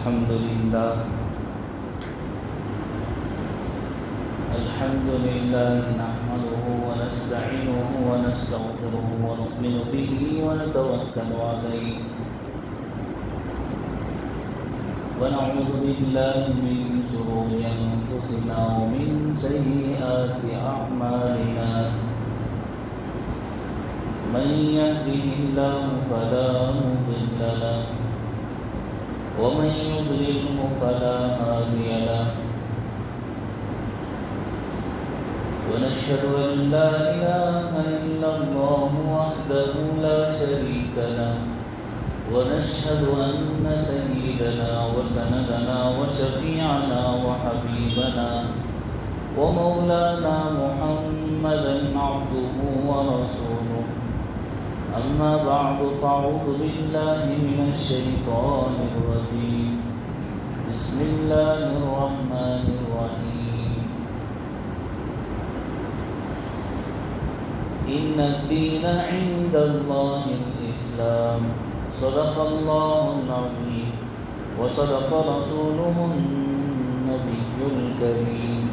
الحمد لله نحمده ونستعينه ونستغفره ونؤمن به ونتوكل عليه ونعوذ بالله من شرور أنفسنا ومن سيئات أعمالنا من يهده الله فلا مضل له ومن يضلله فلا هادي له ونشهد أن لا إله إلا الله وحده لا شريك له ونشهد أن سيدنا وسندنا وشفيعنا وحبيبنا ومولانا محمدا عبده ورسوله أما بعد فأعوذ بالله من الشيطان الرجيم بسم الله الرحمن الرحيم إن الدين عند الله الإسلام صدق الله العظيم وصدق رسوله النبي الكريم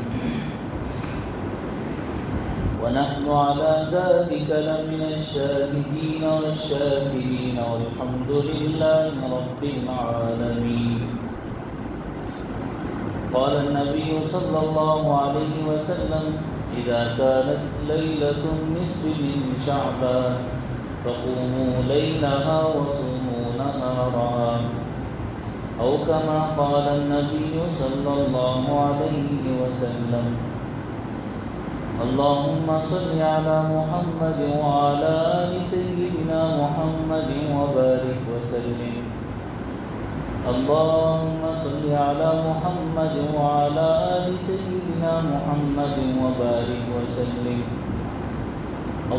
ونحن على ذلك لمن الشاهدين والشاكرين والحمد لله رب العالمين. قال النبي صلى الله عليه وسلم إذا كانت ليلة النصف من شعبان فقوموا ليلها وصوموا نهارها أو كما قال النبي صلى الله عليه وسلم. اللهم صل على محمد وعلى آل سيدنا محمد وبارك وسلم. اللهم صل على محمد وعلى آل سيدنا محمد وبارك وسلم.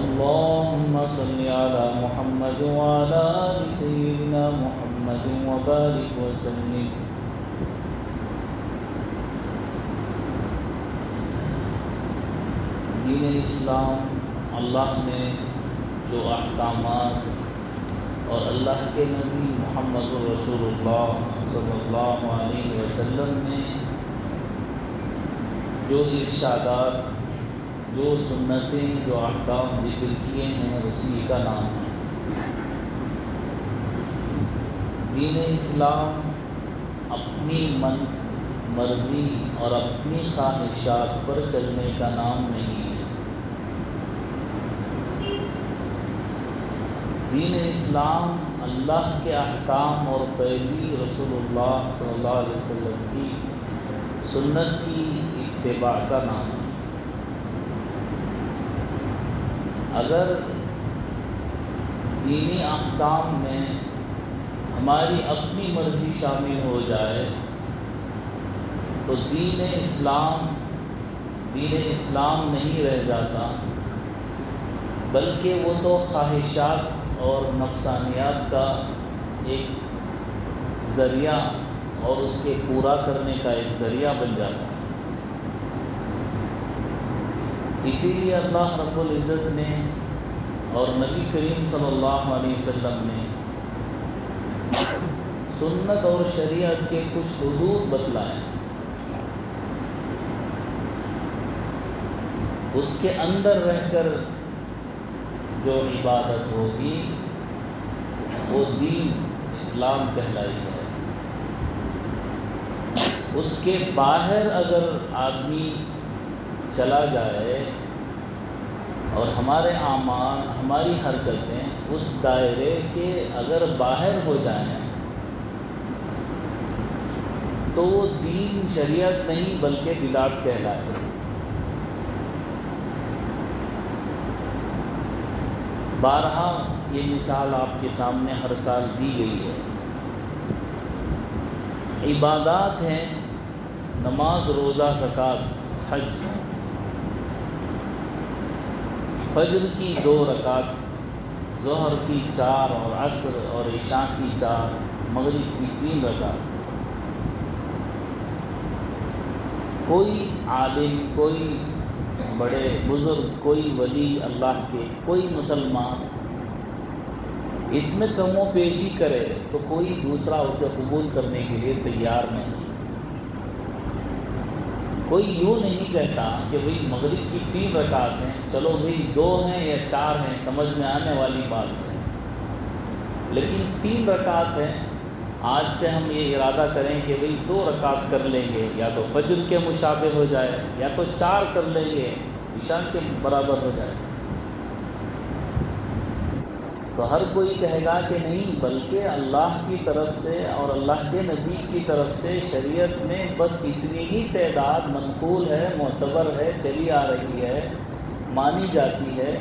اللهم صل على محمد وعلى آل سيدنا محمد وبارك وسلم. دین اسلام اللہ نے جو احکامات اور اللہ کے نبی محمد رسول اللہ صلی اللہ علیہ وسلم نے جو ارشادات، جو سنتیں، جو احکام ذکر کیے ہیں اسی کا نام ہے دین اسلام. اپنی مرضی اور اپنی خواہشات پر چلنے کا نام نہیں ہے. دین اسلام اللہ کے احکام اور پیروی رسول اللہ صلی اللہ علیہ وسلم کی سنت کی اتباع کا نام ہے. اگر دینی احکام میں ہماری اپنی مرضی شامل ہو جائے تو دین اسلام نہیں رہ جاتا، بلکہ وہ تو خواہشات اور نفسانیات کا ایک ذریعہ اور اس کے پورا کرنے کا ایک ذریعہ بن جاتا ہے. اسی لیے اللہ رب العزت نے اور نبی کریم صلی اللہ علیہ وسلم نے سنت اور شریعت کے کچھ حدود بتلائے. اس کے اندر رہ کر جو عبادت ہوگی وہ دین اسلام کہلائی جائے. اس کے باہر اگر آدمی چلا جائے اور ہمارے اعمال، ہماری حرکتیں اس دائرے کے اگر باہر ہو جائیں تو وہ دین شریعت نہیں بلکہ بدعت کہلائے. بارہا یہ مثال آپ کے سامنے ہر سال دی گئی ہے. عبادات ہیں نماز، روزہ، زکوٰۃ، حج. فجر کی 2 رکعت، ظہر کی 4 اور عصر اور عشاء کی 4، مغرب کی 3 رکعت. کوئی عالم، کوئی بڑے بزرگ، کوئی ولی اللہ کے، کوئی مسلمان اس میں کم و بیشی کرے تو کوئی دوسرا اسے قبول کرنے کے لیے تیار نہیں۔ کوئی یوں نہیں کہتا کہ بھئی مغرب کی 3 رکعت ہیں، چلو بھئی 2 ہیں یا 4 ہیں، سمجھ میں آنے والی بات ہے، لیکن 3 رکعت ہیں، آج سے ہم یہ ارادہ کریں کہ بھئی 2 رکعت کر لیں گے، یا تو فجر کے مشابہ ہو جائے، یا تو 4 کر لیں گے، عشاء کے برابر ہو جائے، تو ہر کوئی کہے گا کہ نہیں، بلکہ اللہ کی طرف سے اور اللہ کے نبی کی طرف سے شریعت میں بس اتنی ہی تعداد منقول ہے، معتبر ہے، چلی آ رہی ہے، مانی جاتی ہے،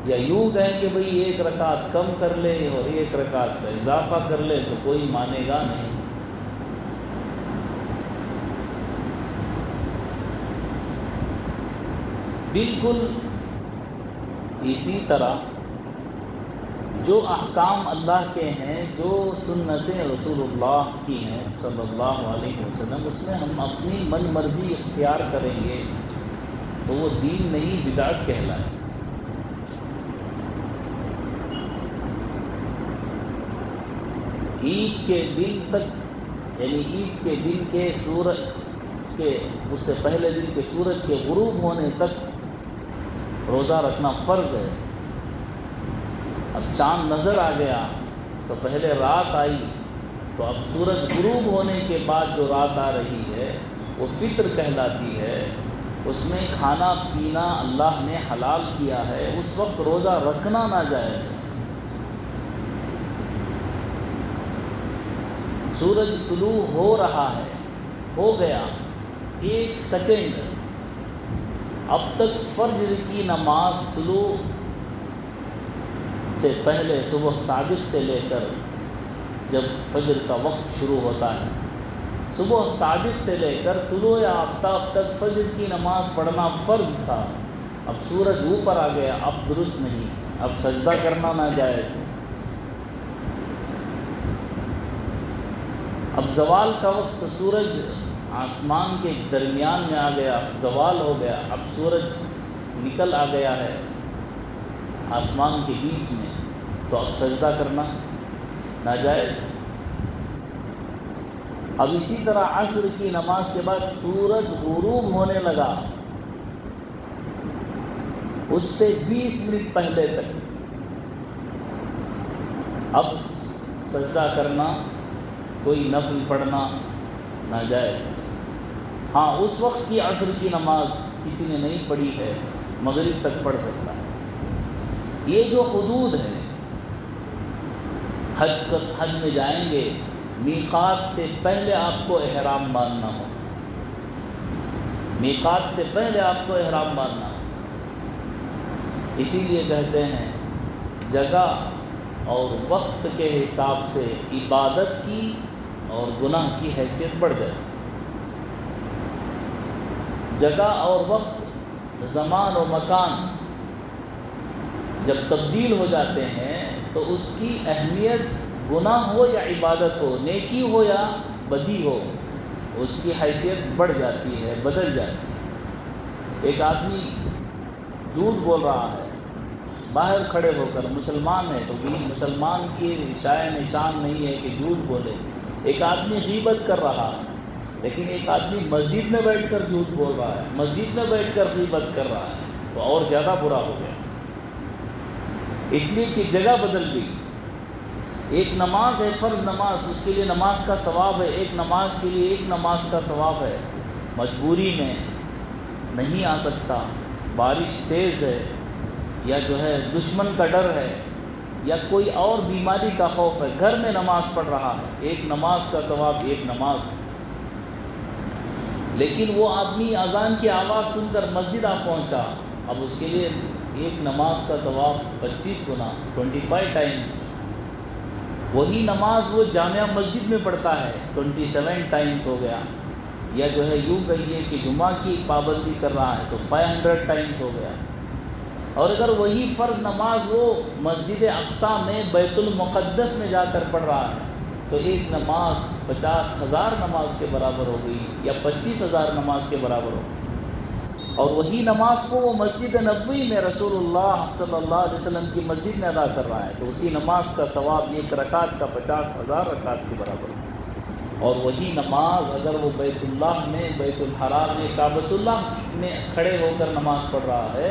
یا یوں کہیں کہ بھئی 1 رکعت کم کر لے اور 1 رکعت کا اضافہ کر لے تو کوئی مانے گا نہیں۔ بالکل اسی طرح جو احکام اللہ کے ہیں، جو سنتیں رسول اللہ کی ہیں صلی اللہ علیہ وسلم، اس میں ہم اپنی من مرضی اختیار کریں گے تو وہ دین نہیں، بدعت کہلائے۔ عید کے دن تک، یعنی عید کے دن کے سورج کے، اس سے پہلے دن کے سورج کے غروب ہونے تک روزہ رکھنا فرض ہے۔ اب چاند نظر آ گیا تو پہلے رات آئی، تو اب سورج غروب ہونے کے بعد جو رات آ رہی ہے وہ فطر کہلاتی ہے، اس میں کھانا پینا اللہ نے حلال کیا ہے، اس وقت روزہ رکھنا ناجائز ہے۔ سورج طلوع ہو رہا ہے، ہو گیا 1 سیکنڈ، اب تک فجر کی نماز طلوع سے پہلے صبح صادق سے لے کر جب فجر کا وقت شروع ہوتا ہے، صبح صادق سے لے کر طلوع آفتاب تک فجر کی نماز پڑھنا فرض تھا۔ اب سورج اوپر آ گیا، اب درست نہیں، اب سجدہ کرنا ناجائز ہے۔ اب زوال کا وقت، سورج آسمان کے درمیان میں آ گیا، زوال ہو گیا، اب سورج نکل آ گیا ہے آسمان کے بیچ میں، تو اب سجدہ کرنا ناجائز ہے۔ اب اسی طرح عصر کی نماز کے بعد سورج غروب ہونے لگا، اس سے 20 منٹ پہلے تک اب سجدہ کرنا، کوئی نفل پڑھنا ناجائز۔ ہاں، اس وقت کی عصر کی نماز کسی نے نہیں پڑھی ہے، مغرب تک پڑھ سکتا ہے۔ یہ جو حدود ہے، حج میں جائیں گے، میقات سے پہلے آپ کو احرام باندھنا ہو، میقات سے پہلے آپ کو احرام باندھنا ہو۔ اسی لیے کہتے ہیں جگہ اور وقت کے حساب سے عبادت کی اور گناہ کی حیثیت بڑھ جاتی ہے۔ جگہ اور وقت، زمان و مکان جب تبدیل ہو جاتے ہیں تو اس کی اہمیت، گناہ ہو یا عبادت ہو، نیکی ہو یا بدی ہو، اس کی حیثیت بڑھ جاتی ہے، بدل جاتی ہے۔ ایک آدمی جھوٹ بول رہا ہے باہر کھڑے ہو کر، مسلمان ہے تو بھی مسلمان کی شائع نشان نہیں ہے کہ جھوٹ بولے۔ ایک آدمی غیبت کر رہا ہے، لیکن ایک آدمی مسجد میں بیٹھ کر جھوٹ بول رہا ہے، مسجد میں بیٹھ کر غیبت کر رہا ہے، تو اور زیادہ برا ہو گیا، اس لیے کہ جگہ بدل گئی۔ ایک نماز ہے، فرض نماز، اس کے لیے نماز کا ثواب ہے، ایک نماز کے لیے ایک نماز کا ثواب ہے۔ مجبوری میں نہیں آ سکتا، بارش تیز ہے، یا جو ہے دشمن کا ڈر ہے، یا کوئی اور بیماری کا خوف ہے، گھر میں نماز پڑھ رہا ہے، ایک نماز کا ثواب ایک نماز ہے۔ لیکن وہ آدمی اذان کی آواز سن کر مسجد آ پہنچا، اب اس کے لیے ایک نماز کا ثواب 25 گنا، 25 ٹائمز۔ وہی نماز وہ جامعہ مسجد میں پڑھتا ہے، 27 ٹائمز ہو گیا۔ یا جو ہے یوں کہیے کہ جمعہ کی پابندی کر رہا ہے تو 500 ٹائمز ہو گیا۔ اور اگر وہی فرض نماز وہ مسجد اقصیٰ میں بیت المقدس میں جا کر پڑھ رہا ہے تو ایک نماز 50,000 نماز کے برابر ہو گئی، یا 25,000 نماز کے برابر ہو گئی۔ اور وہی نماز کو وہ مسجد نبوی میں رسول اللہ صلی اللہ علیہ وسلم کی مسجد میں ادا کر رہا ہے، تو اسی نماز کا ثواب ایک رکعت کا 50,000 رکعت کے برابر ہے۔ اور وہی نماز اگر وہ بیت اللہ میں، بیت الحرام میں، کعبۃ اللہ میں کھڑے ہو کر نماز پڑھ رہا ہے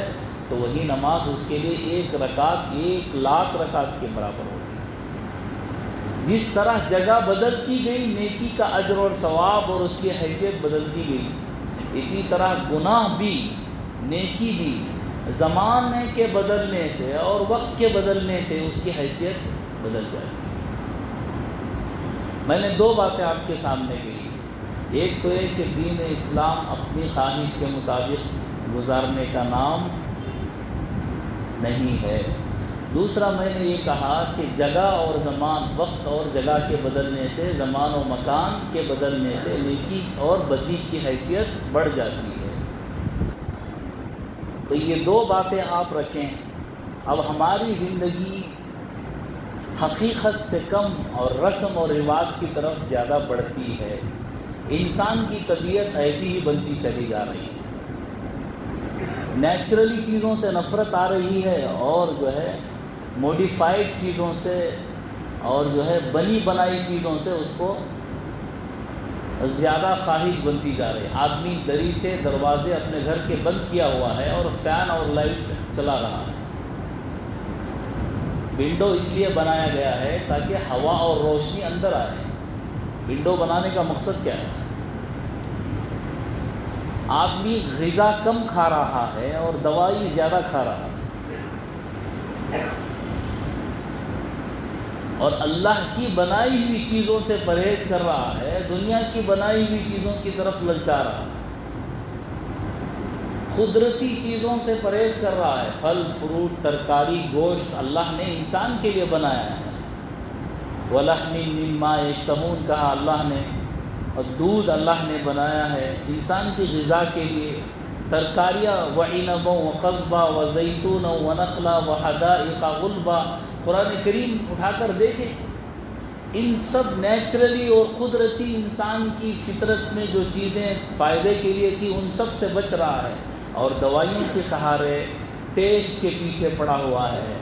تو وہی نماز اس کے لیے ایک رکعت 1,00,000 رکعت کے برابر ہوگی۔ جس طرح جگہ بدلتی گئی نیکی کا اجر اور ثواب اور اس کی حیثیت بدلتی گئی، اسی طرح گناہ بھی، نیکی بھی زمانے کے بدلنے سے اور وقت کے بدلنے سے اس کی حیثیت بدل جائے گی۔ میں نے 2 باتیں آپ کے سامنے کہی، ایک تو یہ کہ دین اسلام اپنی خواہش کے مطابق گزارنے کا نام نہیں ہے، دوسرا میں نے یہ کہا کہ جگہ اور زمان، وقت اور جگہ کے بدلنے سے، زمان و مکان کے بدلنے سے نیکی اور بدی کی حیثیت بڑھ جاتی ہے۔ تو یہ 2 باتیں آپ رکھیں۔ اب ہماری زندگی حقیقت سے کم اور رسم اور رواج کی طرف زیادہ بڑھتی ہے، انسان کی طبیعت ایسی ہی بنتی چلی جا رہی ہے، نیچرلی چیزوں سے نفرت آ رہی ہے اور جو ہے موڈیفائڈ چیزوں سے اور جو ہے بنی بنائی چیزوں سے اس کو زیادہ خواہش بنتی جا رہی ہے۔ آدمی دریچے دروازے اپنے گھر کے بند کیا ہوا ہے اور فین اور لائٹ چلا رہا ہے۔ ونڈو اس لیے بنایا گیا ہے تاکہ ہوا اور روشنی اندر آئے۔ ونڈو بنانے کا مقصد کیا ہے؟ آدمی غذا کم کھا رہا ہے اور دوائی زیادہ کھا رہا ہے، اور اللہ کی بنائی ہوئی چیزوں سے پرہیز کر رہا ہے، دنیا کی بنائی ہوئی چیزوں کی طرف للچا رہا ہے، قدرتی چیزوں سے پرہیز کر رہا ہے۔ پھل، فروٹ، ترکاری، گوشت اللہ نے انسان کے لیے بنایا ہے، وَلَحْمٍ مِّمَّا يَشْتَهُونَ کہا اللہ نے، اور دودھ اللہ نے بنایا ہے انسان کی غذا کے لیے، ترکاریاں وَعِنَبًا وَقَضْبًا وَزَيْتُونًا وَنَخْلًا وَحَدَائِقَ غُلْبًا، قرآن کریم اٹھا کر دیکھیں، ان سب نیچرلی اور قدرتی انسان کی فطرت میں جو چیزیں فائدے کے لیے تھی ان سب سے بچ رہا ہے، اور دوائیوں کے سہارے ٹیسٹ کے پیچھے پڑا ہوا ہے،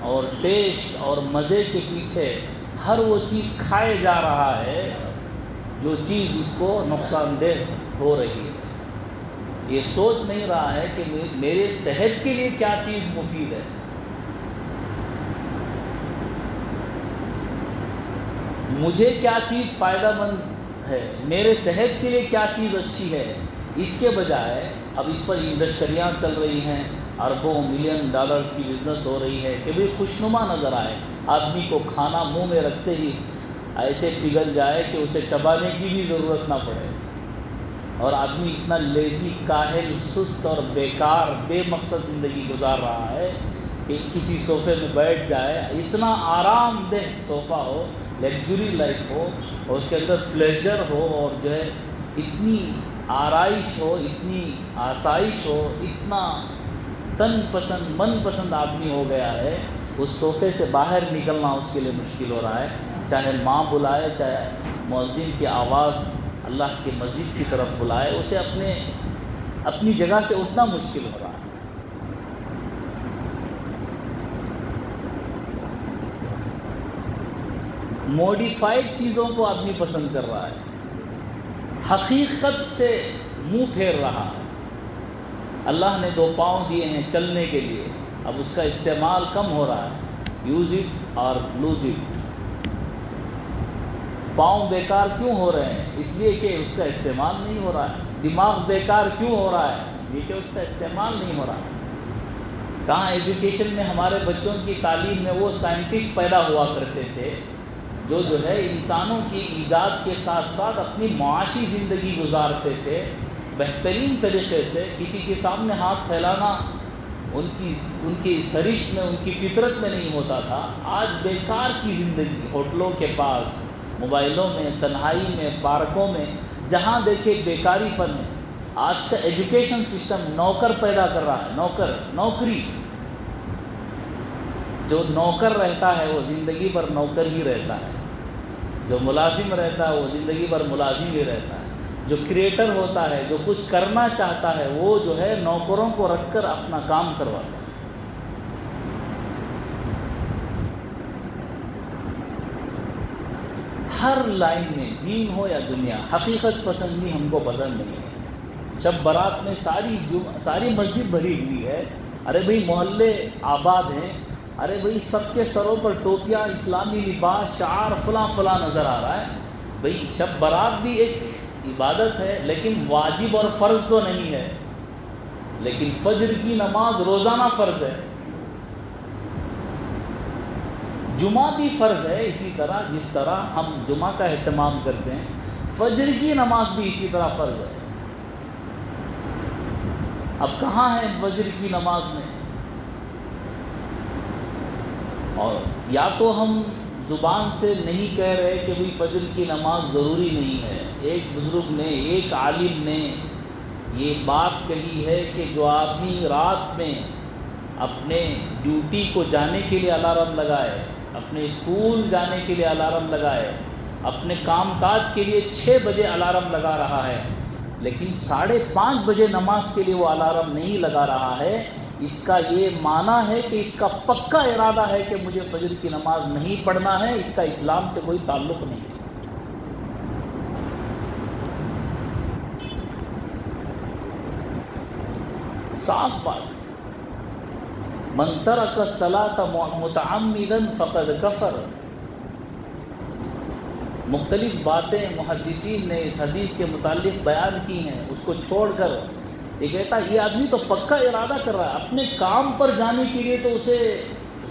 اور ٹیسٹ اور مزے کے پیچھے ہر وہ چیز کھائے جا رہا ہے جو چیز اس کو نقصان دہ ہو رہی ہے۔ یہ سوچ نہیں رہا ہے کہ میرے صحت کے لیے کیا چیز مفید ہے، مجھے کیا چیز فائدہ مند ہے، میرے صحت کے لیے کیا چیز اچھی ہے۔ اس کے بجائے اب اس پر انڈسٹریاں چل رہی ہیں، اربوں ملین ڈالرز کی بزنس ہو رہی ہے کہ بھئی خوشنما نظر آئے، آدمی کو کھانا منہ میں رکھتے ہی ایسے پگھل جائے کہ اسے چبانے کی بھی ضرورت نہ پڑے، اور آدمی اتنا لیزی، کاہل، سست اور بیکار، بے مقصد زندگی گزار رہا ہے کہ کسی صوفے میں بیٹھ جائے، اتنا آرام دہ صوفہ ہو، لیگزری لائف ہو، اور اس کے اندر پلیزر ہو، اور جو ہے اتنی آرائش ہو، اتنی آسائش ہو، اتنا تن پسند، من پسند آدمی ہو گیا ہے، اس صوفے سے باہر نکلنا اس کے لیے مشکل ہو رہا ہے، چاہے ماں بلائے، چاہے مؤذن کی آواز اللہ کے مسجد کی طرف بلائے، اسے اپنی جگہ سے اٹھنا مشکل ہو رہا ہے۔ موڈیفائڈ چیزوں کو آدمی پسند کر رہا ہے، حقیقت سے منہ پھیر رہا ہے۔ اللہ نے 2 پاؤں دیے ہیں چلنے کے لیے، اب اس کا استعمال کم ہو رہا ہے، یوز اٹ اور لوز اٹ۔ پاؤں بیکار کیوں ہو رہے ہیں؟ اس لیے کہ اس کا استعمال نہیں ہو رہا ہے۔ دماغ بیکار کیوں ہو رہا ہے؟ اس لیے کہ اس کا استعمال نہیں ہو رہا ہے۔ کہاں ایجوکیشن میں ہمارے بچوں کی تعلیم میں وہ سائنٹسٹ پیدا ہوا کرتے تھے جو ہے انسانوں کی ایجاد کے ساتھ ساتھ اپنی معاشی زندگی گزارتے تھے بہترین طریقے سے، کسی کے سامنے ہاتھ پھیلانا ان کی سرشت میں، ان کی فطرت میں نہیں ہوتا تھا۔ آج بیکار کی زندگی، ہوٹلوں کے پاس، موبائلوں میں، تنہائی میں، پارکوں میں، جہاں دیکھے بیکاری پن ہے۔ آج کا ایجوکیشن سسٹم نوکر پیدا کر رہا ہے، نوکری۔ جو نوکر رہتا ہے وہ زندگی بھر نوکر ہی رہتا ہے، جو ملازم رہتا ہے وہ زندگی بھر ملازم ہی رہتا ہے۔ جو کریٹر ہوتا ہے، جو کچھ کرنا چاہتا ہے، وہ جو ہے نوکروں کو رکھ کر اپنا کام کرواتا ہے۔ ہر لائن میں، دین ہو یا دنیا، حقیقت پسندی ہم کو پسند نہیں ہے۔ شب برات میں ساری مسجد بھری ہوئی ہے، ارے بھئی محلے آباد ہیں، ارے بھئی سب کے سروں پر ٹوپیاں، اسلامی لباس، شعار فلاں فلاں نظر آ رہا ہے۔ بھئی شب برات بھی ایک عبادت ہے، لیکن واجب اور فرض تو نہیں ہے۔ لیکن فجر کی نماز روزانہ فرض ہے، جمعہ بھی فرض ہے، اسی طرح جس طرح ہم جمعہ کا اہتمام کرتے ہیں، فجر کی نماز بھی اسی طرح فرض ہے۔ اب کہاں ہے فجر کی نماز میں؟ اور یا تو ہم زبان سے نہیں کہہ رہے کہ بھئی فجر کی نماز ضروری نہیں ہے۔ ایک بزرگ نے، ایک عالم نے یہ بات کہی ہے کہ جو آدمی رات میں اپنے ڈیوٹی کو جانے کے لیے الارم لگائے، اپنے اسکول جانے کے لیے الارم لگائے، اپنے کام کاج کے لیے 6 بجے الارم لگا رہا ہے، لیکن 5:30 بجے نماز کے لیے وہ الارم نہیں لگا رہا ہے، اس کا یہ معنی ہے کہ اس کا پکا ارادہ ہے کہ مجھے فجر کی نماز نہیں پڑھنا ہے، اس کا اسلام سے کوئی تعلق نہیں ہے۔ صاف بات ہے، من ترک الصلاۃ متعمدا فقد کفر۔ مختلف باتیں محدثین نے اس حدیث کے متعلق بیان کی ہیں، اس کو چھوڑ کر یہ کہتا ہے یہ آدمی تو پکا ارادہ کر رہا ہے، اپنے کام پر جانے کے لیے تو اسے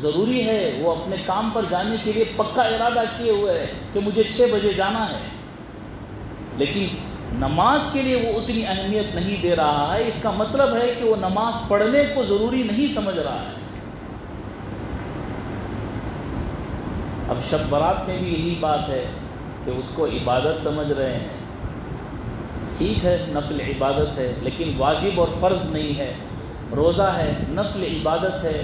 ضروری ہے، وہ اپنے کام پر جانے کے لیے پکا ارادہ کیے ہوئے ہے کہ مجھے 6 بجے جانا ہے، لیکن نماز کے لیے وہ اتنی اہمیت نہیں دے رہا ہے۔ اس کا مطلب ہے کہ وہ نماز پڑھنے کو ضروری نہیں سمجھ رہا ہے۔ اب شب برات میں بھی یہی بات ہے کہ اس کو عبادت سمجھ رہے ہیں، ٹھیک ہے نفل عبادت ہے، لیکن واجب اور فرض نہیں ہے۔ روزہ ہے، نفل عبادت ہے،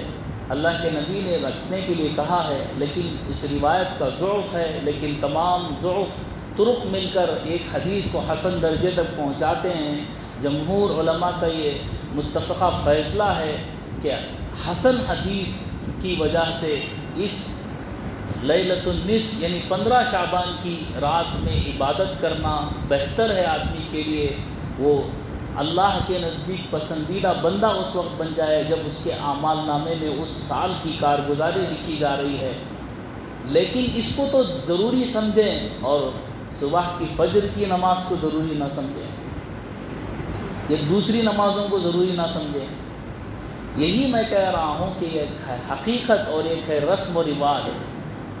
اللہ کے نبی نے رکھنے کے لیے کہا ہے، لیکن اس روایت کا ضعف ہے، لیکن تمام ضعف طرق مل کر ایک حدیث کو حسن درجے تک پہنچاتے ہیں۔ جمہور علماء کا یہ متفقہ فیصلہ ہے کہ حسن حدیث کی وجہ سے اس لیلۃ النصف یعنی 15 شعبان کی رات میں عبادت کرنا بہتر ہے آدمی کے لیے۔ وہ اللہ کے نزدیک پسندیدہ بندہ اس وقت بن جائے جب اس کے اعمال نامے میں اس سال کی کارگزاری لکھی جا رہی ہے، لیکن اس کو تو ضروری سمجھیں اور صبح کی فجر کی نماز کو ضروری نہ سمجھیں، یا دوسری نمازوں کو ضروری نہ سمجھیں۔ یہی میں کہہ رہا ہوں کہ ایک ہے حقیقت اور ایک ہے رسم و رواج،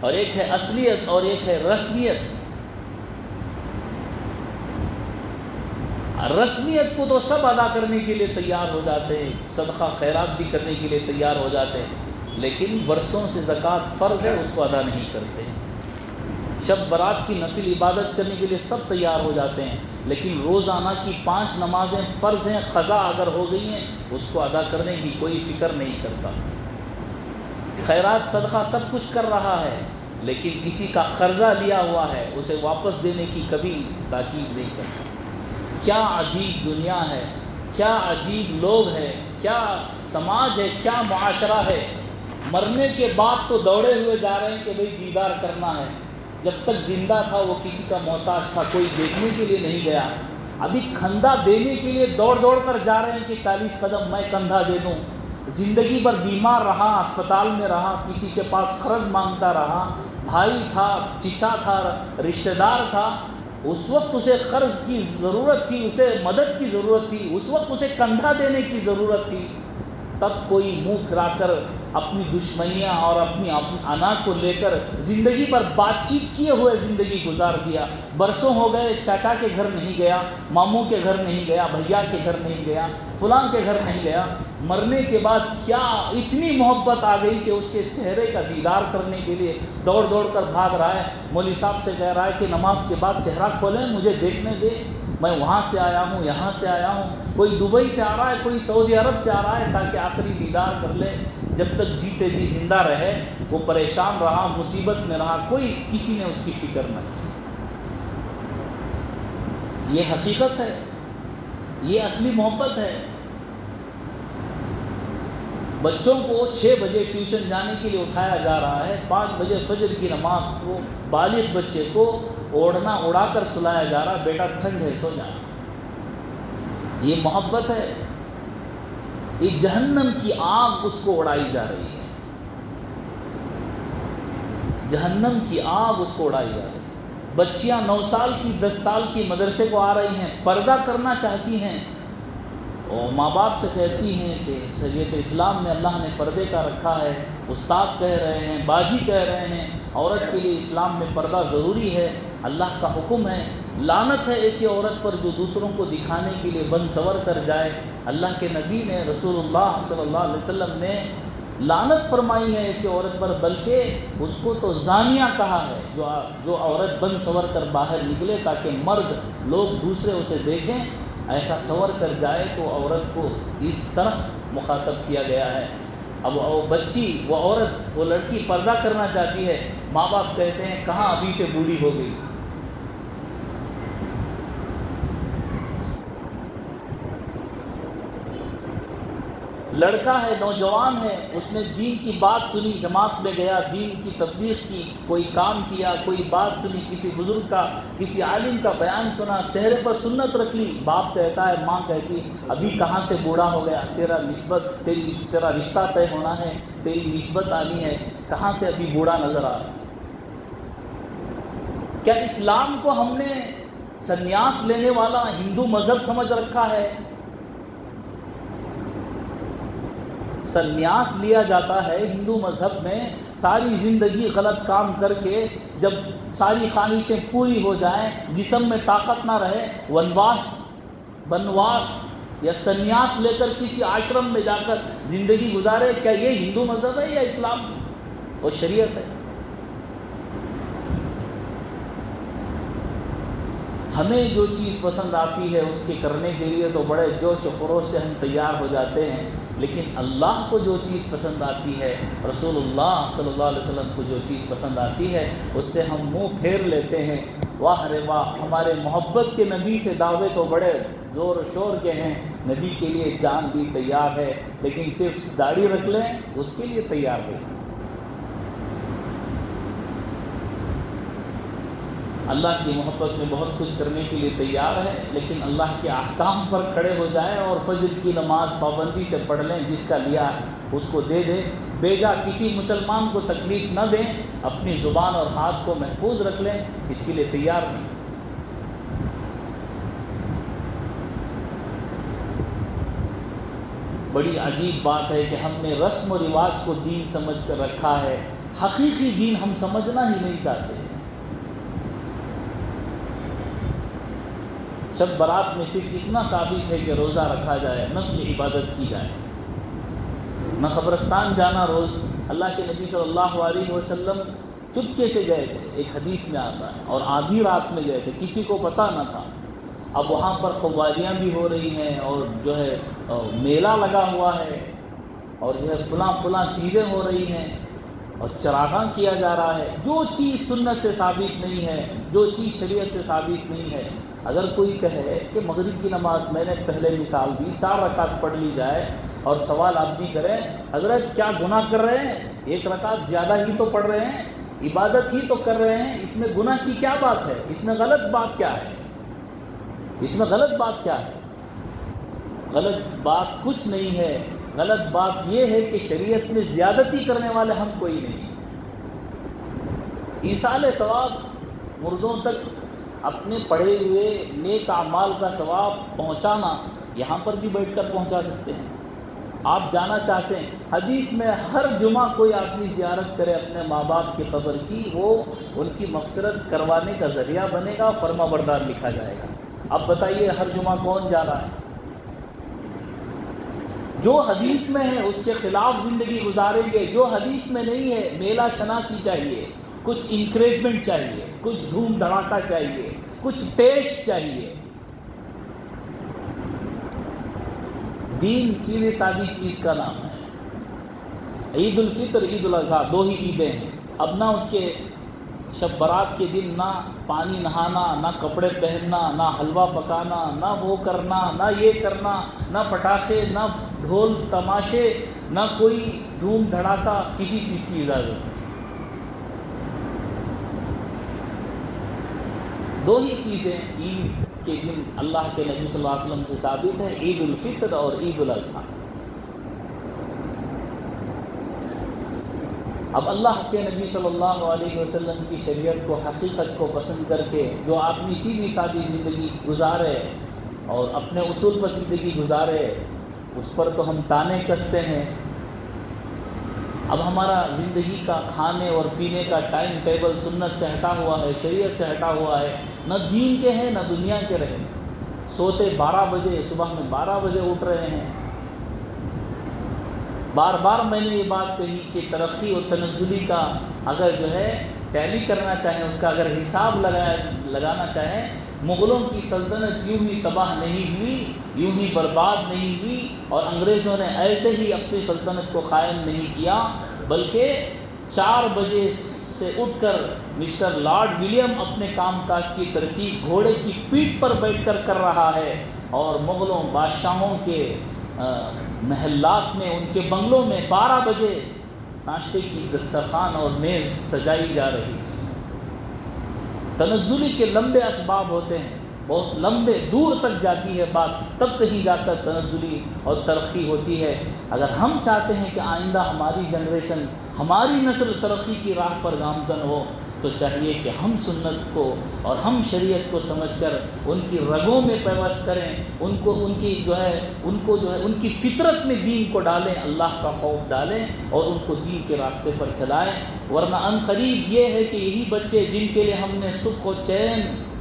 اور ایک ہے اصلیت اور ایک ہے رسمیت۔ رسمیت کو تو سب ادا کرنے کے لیے تیار ہو جاتے ہیں، صدقہ خیرات بھی کرنے کے لیے تیار ہو جاتے ہیں، لیکن برسوں سے زکوٰۃ فرض ہے اس کو ادا نہیں کرتے۔ شب برات کی نفل عبادت کرنے کے لیے سب تیار ہو جاتے ہیں، لیکن روزانہ کی 5 نمازیں فرض ہیں، قضا اگر ہو گئی ہیں اس کو ادا کرنے کی کوئی فکر نہیں کرتا۔ خیرات صدقہ سب کچھ کر رہا ہے، لیکن کسی کا قرضہ لیا ہوا ہے اسے واپس دینے کی کبھی تاکید نہیں کرتا۔ کیا عجیب دنیا ہے، کیا عجیب لوگ ہیں، کیا سماج ہے، کیا معاشرہ ہے۔ مرنے کے بعد تو دوڑے ہوئے جا رہے ہیں کہ بھئی دیدار کرنا ہے، جب تک زندہ تھا وہ کسی کا محتاج تھا، کوئی دیکھنے کے لیے نہیں گیا۔ ابھی کندھا دینے کے لیے دوڑ دوڑ کر جا رہے ہیں کہ 40 قدم میں کندھا دے دوں۔ زندگی بھر بیمار رہا، اسپتال میں رہا، کسی کے پاس قرض مانگتا رہا، بھائی تھا، چچا تھا، رشتہ دار تھا، اس وقت اسے قرض کی ضرورت تھی، اسے مدد کی ضرورت تھی، اس وقت اسے کندھا دینے کی ضرورت تھی، تب کوئی منہ پھرا کر اپنی دشمنیاں اور اپنی انا کو لے کر زندگی پر بات چیت کیے ہوئے زندگی گزار دیا۔ برسوں ہو گئے، چاچا کے گھر نہیں گیا، ماموں کے گھر نہیں گیا، بھیا کے گھر نہیں گیا، فلاں کے گھر نہیں گیا۔ مرنے کے بعد کیا اتنی محبت آ گئی کہ اس کے چہرے کا دیدار کرنے کے لیے دوڑ دوڑ کر بھاگ رہا ہے۔ مولوی صاحب سے کہہ رہا ہے کہ نماز کے بعد چہرہ کھولیں، مجھے دیکھنے دے، میں وہاں سے آیا ہوں، یہاں سے آیا ہوں۔ کوئی دبئی سے آ رہا ہے، کوئی سعودی عرب سے آ رہا ہے تاکہ آخری دیدار کر لے۔ جب تک جیتے جی زندہ رہے وہ پریشان رہا، مصیبت میں رہا، کوئی کسی نے اس کی فکر نہ کی۔ یہ حقیقت ہے، یہ اصلی محبت ہے۔ بچوں کو 6 بجے ٹیوشن جانے کے لیے اٹھایا جا رہا ہے، 5 بجے فجر کی نماز کو بالغ بچے کو اوڑھنا اڑا کر سلایا جا رہا ہے، بیٹا ٹھنڈ ہے سو جا۔ یہ محبت ہے؟ یہ جہنم کی آگ اس کو اڑائی جا رہی ہے، جہنم کی آگ اس کو اڑائی جا رہی ہے۔ بچیاں 9 سال کی 10 سال کی مدرسے کو آ رہی ہیں، پردہ کرنا چاہتی ہیں، اور ماں باپ سے کہتی ہیں کہ شریعت اسلام میں اللہ نے پردے کا رکھا ہے، استاد کہہ رہے ہیں، باجی کہہ رہے ہیں عورت کے لیے اسلام میں پردہ ضروری ہے، اللہ کا حکم ہے۔ لعنت ہے ایسی عورت پر جو دوسروں کو دکھانے کے لیے بن سور کر جائے۔ اللہ کے نبی نے، رسول اللہ صلی اللہ علیہ وسلم نے لعنت فرمائی ہے ایسی عورت پر، بلکہ اس کو تو زانیہ کہا ہے، جو عورت بن سور کر باہر نکلے تاکہ مرد لوگ دوسرے اسے دیکھیں، ایسا سور کر جائے تو عورت کو اس طرح مخاطب کیا گیا ہے۔ اب وہ بچی، وہ عورت، وہ لڑکی پردہ کرنا چاہتی ہے، ماں باپ کہتے ہیں کہاں ابھی سے بوڑھی ہو گئی۔ لڑکا ہے، نوجوان ہے، اس نے دین کی بات سنی، جماعت میں گیا، دین کی تبلیغ کی، کوئی کام کیا، کوئی بات سنی، کسی بزرگ کا، کسی عالم کا بیان سنا، چہرے پر سنت رکھ لی، باپ کہتا ہے، ماں کہتی ابھی کہاں سے بوڑھا ہو گیا، تیرا رشتہ طے ہونا ہے، تیری نسبت آنی ہے، کہاں سے ابھی بوڑھا نظر آ رہا۔ کیا اسلام کو ہم نے سنیاس لینے والا ہندو مذہب سمجھ رکھا ہے؟ سنیاس لیا جاتا ہے ہندو مذہب میں، ساری زندگی غلط کام کر کے جب ساری خواہشیں پوری ہو جائیں، جسم میں طاقت نہ رہے، بنواس یا سنیاس لے کر کسی آشرم میں جا کر زندگی گزارے۔ کیا یہ ہندو مذہب ہے یا اسلام اور شریعت ہے؟ ہمیں جو چیز پسند آتی ہے اس کے کرنے کے لیے تو بڑے جوش و خروش سے ہم تیار ہو جاتے ہیں، لیکن اللہ کو جو چیز پسند آتی ہے، رسول اللہ صلی اللہ علیہ وسلم کو جو چیز پسند آتی ہے، اس سے ہم منہ پھیر لیتے ہیں۔ واہ رے واہ، ہمارے محبت کے نبی سے دعوے تو بڑے زور و شور کے ہیں، نبی کے لیے جان بھی تیار ہے، لیکن صرف داڑھی رکھ لیں اس کے لیے تیار ہو۔ اللہ کی محبت میں بہت کچھ کرنے کے لیے تیار ہے، لیکن اللہ کے احکام پر کھڑے ہو جائیں اور فجر کی نماز پابندی سے پڑھ لیں، جس کا لیا اس کو دے دیں، بیجا کسی مسلمان کو تکلیف نہ دیں، اپنی زبان اور ہاتھ کو محفوظ رکھ لیں، اس کے لیے تیار نہیں۔ بڑی عجیب بات ہے کہ ہم نے رسم و رواج کو دین سمجھ کر رکھا ہے، حقیقی دین ہم سمجھنا ہی نہیں چاہتے۔ شب برات میں صرف اتنا ثابت ہے کہ روزہ رکھا جائے، نفل عبادت کی جائے، نہ قبرستان جانا۔ روز اللہ کے نبی صلی اللہ علیہ وسلم چپکے سے گئے تھے، ایک حدیث میں آتا ہے، اور آدھی رات میں گئے تھے، کسی کو پتہ نہ تھا۔ اب وہاں پر قوالیاں بھی ہو رہی ہیں، اور جو ہے میلہ لگا ہوا ہے، اور جو ہے فلاں چیزیں ہو رہی ہیں، اور چراغاں کیا جا رہا ہے۔ جو چیز سنت سے ثابت نہیں ہے، جو چیز شریعت سے ثابت نہیں ہے، اگر کوئی کہے کہ مغرب کی نماز، میں نے پہلے مثال دی، 4 رکعت پڑھ لی جائے، اور سوال آدمی کرے حضرت کیا گناہ کر رہے ہیں، 1 رکعت زیادہ ہی تو پڑھ رہے ہیں، عبادت ہی تو کر رہے ہیں، اس میں گناہ کی کیا بات ہے، اس میں غلط بات کیا ہے، اس میں غلط بات کیا ہے؟ غلط بات کچھ نہیں ہے، غلط بات یہ ہے کہ شریعت میں زیادتی کرنے والے ہم کوئی نہیں۔ ایصال ثواب، مردوں تک اپنے پڑھے ہوئے نیک اعمال کا ثواب پہنچانا، یہاں پر بھی بیٹھ کر پہنچا سکتے ہیں۔ آپ جانا چاہتے ہیں، حدیث میں ہر جمعہ کوئی آدمی زیارت کرے اپنے ماں باپ کی قبر کی، وہ ان کی مغفرت کروانے کا ذریعہ بنے گا، فرما بردار لکھا جائے گا۔ اب بتائیے ہر جمعہ کون جا رہا ہے؟ جو حدیث میں ہے اس کے خلاف زندگی گزاریں گے، جو حدیث میں نہیں ہے، میلہ شناسی چاہیے، کچھ انکریجمنٹ چاہیے، کچھ دھوم دھڑاکہ چاہیے، کچھ ٹیسٹ چاہیے۔ دین سیدھی سادی چیز کا نام ہے۔ عید الفطر، عید الاضحیٰ، 2 ہی عیدیں ہیں، اب نہ اس کے شب برات کے دن نہ پانی نہانا، نہ کپڑے پہننا، نہ حلوہ پکانا، نہ وہ کرنا، نہ یہ کرنا، نہ پٹاخے، نہ ڈھول تماشے، نہ کوئی دھوم دھڑاکا، کسی چیز کی اجازت نہیں۔ دو ہی چیزیں عید کے دن اللہ کے نبی صلی اللہ علیہ وسلم سے ثابت ہے، عید الفطر اور عید الاضحیٰ۔ اب اللہ کے نبی صلی اللہ علیہ وسلم کی شریعت کو، حقیقت کو پسند کر کے جو آدمی سیدھی سادھی زندگی گزارے اور اپنے اصول پر زندگی گزارے، اس پر تو ہم تانے کستے ہیں۔ اب ہمارا زندگی کا کھانے اور پینے کا ٹائم ٹیبل سنت سے ہٹا ہوا ہے، شریعت سے ہٹا ہوا ہے، نہ دین کے ہیں نہ دنیا کے رہے۔ سوتے 12 بجے، صبح میں 12 بجے اٹھ رہے ہیں۔ بار بار میں نے یہ بات کہی کہ ترقی اور تنزلی کا اگر جو ہے ٹیلی کرنا چاہیں، اس کا اگر حساب لگانا چاہیں، مغلوں کی سلطنت یوں ہی تباہ نہیں ہوئی، یوں ہی برباد نہیں ہوئی، اور انگریزوں نے ایسے ہی اپنی سلطنت کو قائم نہیں کیا، بلکہ 4 بجے سے اٹھ کر مسٹر لارڈ ولیم اپنے کام کاج کی ترتیب گھوڑے کی پیٹھ پر بیٹھ کر کر رہا ہے، اور مغلوں بادشاہوں کے محلات میں، ان کے بنگلوں میں 12 بجے ناشتے کی دسترخوان اور میز سجائی جا رہی ہے۔ تنزلی کے لمبے اسباب ہوتے ہیں، بہت لمبے دور تک جاتی ہے بات، تب کہیں جا کر تنزلی اور ترقی ہوتی ہے۔ اگر ہم چاہتے ہیں کہ آئندہ ہماری جنریشن، ہماری نسل ترقی کی راہ پر گامزن ہو، تو چاہیے کہ ہم سنت کو اور ہم شریعت کو سمجھ کر ان کی رگوں میں پیوست کریں، ان کو ان کی فطرت میں دین کو ڈالیں، اللہ کا خوف ڈالیں اور ان کو دین کے راستے پر چلائیں۔ ورنہ ان قریب یہ ہے کہ یہی بچے جن کے لیے ہم نے صبح و چین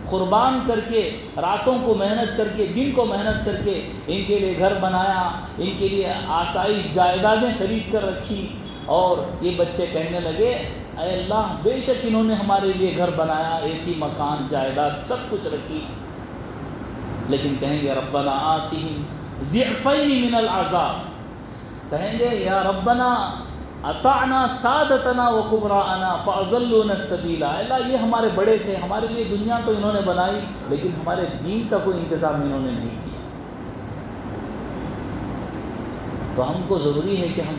قربان کر کے، راتوں کو محنت کر کے، دن کو محنت کر کے ان کے لیے گھر بنایا، ان کے لیے آسائش جائیدادیں خرید کر رکھی، اور یہ بچے کہنے لگے اے اللہ بے شک انہوں نے ہمارے لیے گھر بنایا، ایسی مکان جائیداد سب کچھ رکھی، لیکن کہیں گے ربنا آتہم ضعفین من العذاب، کہیں گے یا ربنا اطعنا سادتنا وکبراءنا فاضلونا السبیل، اللہ یہ ہمارے بڑے تھے، ہمارے لیے دنیا تو انہوں نے بنائی، لیکن ہمارے دین کا کوئی انتظام انہوں نے نہیں کیا۔ تو ہم کو ضروری ہے کہ ہم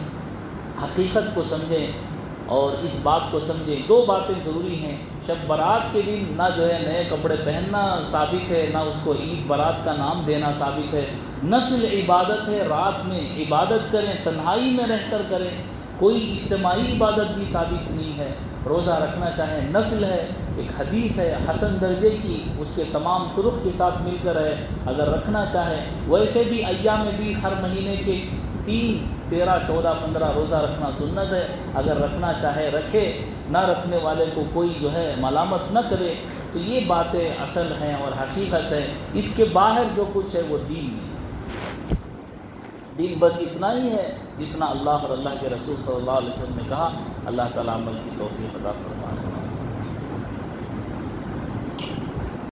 حقیقت کو سمجھیں اور اس بات کو سمجھیں۔ 2 باتیں ضروری ہیں، شب برات کے دن نہ جو ہے نئے کپڑے پہننا ثابت ہے، نہ اس کو عید برات کا نام دینا ثابت ہے، نفل عبادت ہے، رات میں عبادت کریں، تنہائی میں رہ کر کریں، کوئی اجتماعی عبادت بھی ثابت نہیں ہے۔ روزہ رکھنا چاہیں نفل ہے، ایک حدیث ہے حسن درجے کی، اس کے تمام طرق کے ساتھ مل کر ہے، اگر رکھنا چاہے، ویسے بھی ایام 20 ہر مہینے کے 3، 13، 14، 15 روزہ رکھنا سنت ہے، اگر رکھنا چاہے رکھے، نہ رکھنے والے کو کوئی جو ہے ملامت نہ کرے۔ تو یہ باتیں اصل ہیں اور حقیقت ہے، اس کے باہر جو کچھ ہے وہ دین نہیں۔ دین بس اتنا ہی ہے جتنا اللہ اور اللہ کے رسول صلی اللہ علیہ وسلم نے کہا۔ اللہ تعالیٰ عمل کی توفیق عطا فرمائے۔